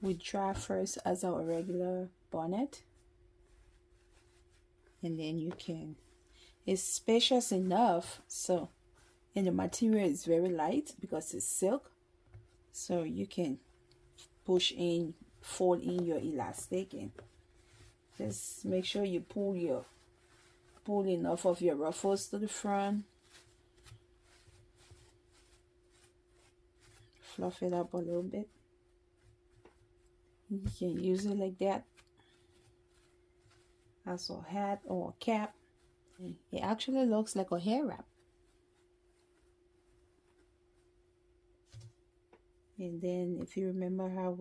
we try first as our regular bonnet, and then you can, it's spacious enough, so, and the material is very light because it's silk, so you can push in, fold in your elastic, and just make sure you pull enough of your ruffles to the front, fluff it up a little bit. You can use it like that as a hat or a cap. It actually looks like a hair wrap. And then if you remember how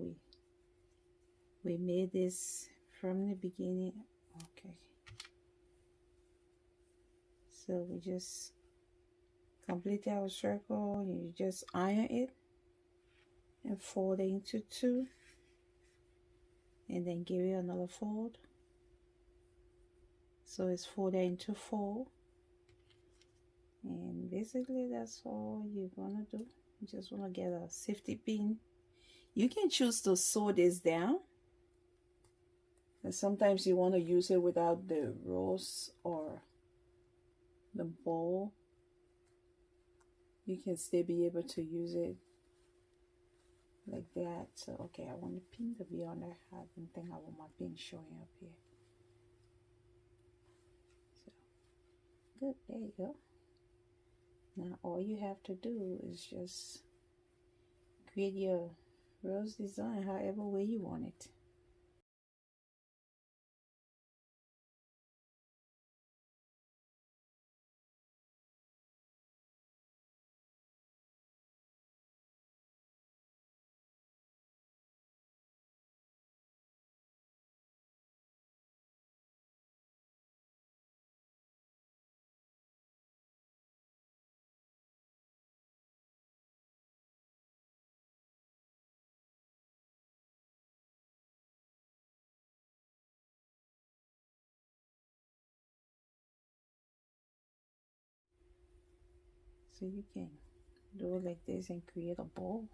we made this from the beginning, okay, so we just complete our circle. You just iron it and fold it into two, and then give it another fold, so it's folded into four. And basically that's all you're gonna do. You just want to get a safety pin. You can choose to sew this down, and sometimes you want to use it without the rose or the bow. You can still be able to use it like that. So okay, I want the pin to be on there. I don't think I want my pin showing up here. So good, there you go. Now all you have to do is just create your rose design however way you want it. So you can do it like this and create a bowl.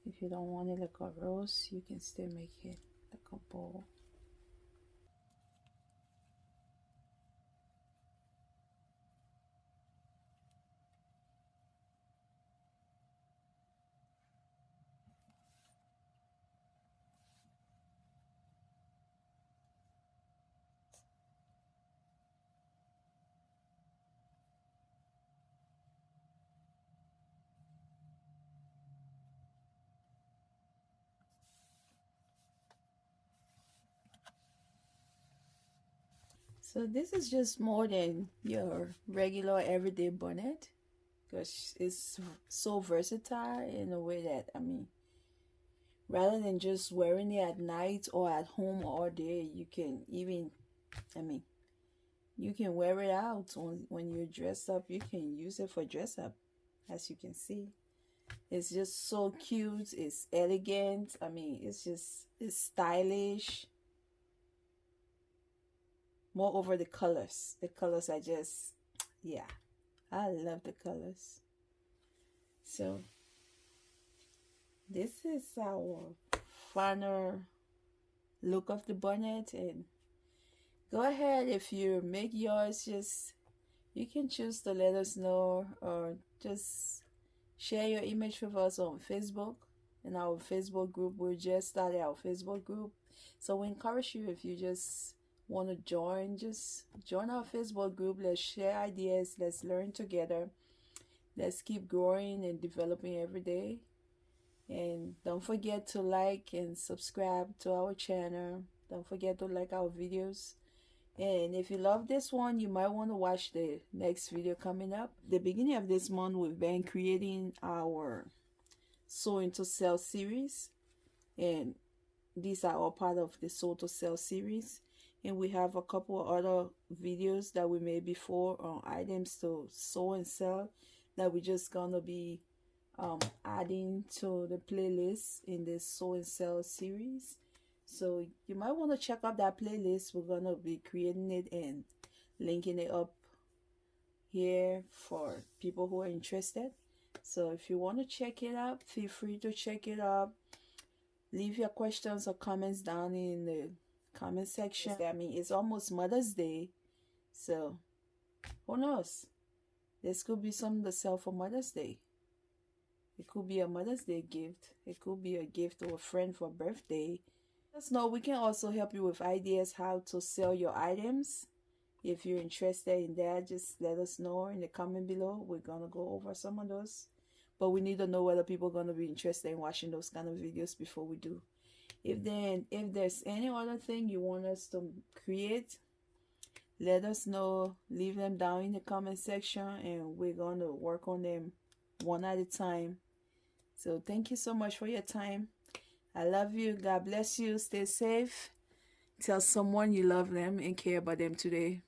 If you don't want it like a rose, you can still make it like a bowl. So this is just more than your regular everyday bonnet, because it's so versatile in a way that, I mean, rather than just wearing it at night or at home all day, you can even, I mean, you can wear it out when you're dressed up. You can use it for dress up, as you can see. It's just so cute, it's elegant, I mean, it's stylish. Moreover, the colors are just, yeah, I love the colors. So this is our final look of the bonnet, and go ahead, if you make yours, just, you can choose to let us know, or just share your image with us on Facebook, in our Facebook group. We just started our Facebook group, so we encourage you, if you just want to join, just join our Facebook group. Let's share ideas, let's learn together, let's keep growing and developing every day. And don't forget to like and subscribe to our channel. Don't forget to like our videos. And if you love this one, you might want to watch the next video coming up. The beginning of this month, we've been creating our Sewing to Sell series, and these are all part of the Sew to Sell series. And we have a couple other videos that we made before on items to sew and sell that we're just gonna be adding to the playlist in this Sew and Sell series. So you might want to check out that playlist. We're gonna be creating it and linking it up here for people who are interested. So if you want to check it out, feel free to check it out. Leave your questions or comments down in the comment section. I mean, it's almost Mother's Day, so who knows? This could be something to sell for Mother's Day. It could be a Mother's Day gift. It could be a gift to a friend for a birthday. Let us know. We can also help you with ideas how to sell your items. If you're interested in that, just let us know in the comment below. We're going to go over some of those. But we need to know whether people are going to be interested in watching those kind of videos before we do. If there's any other thing you want us to create, let us know. Leave them down in the comment section and we're going to work on them one at a time. So thank you so much for your time. I love you. God bless you. Stay safe. Tell someone you love them and care about them today.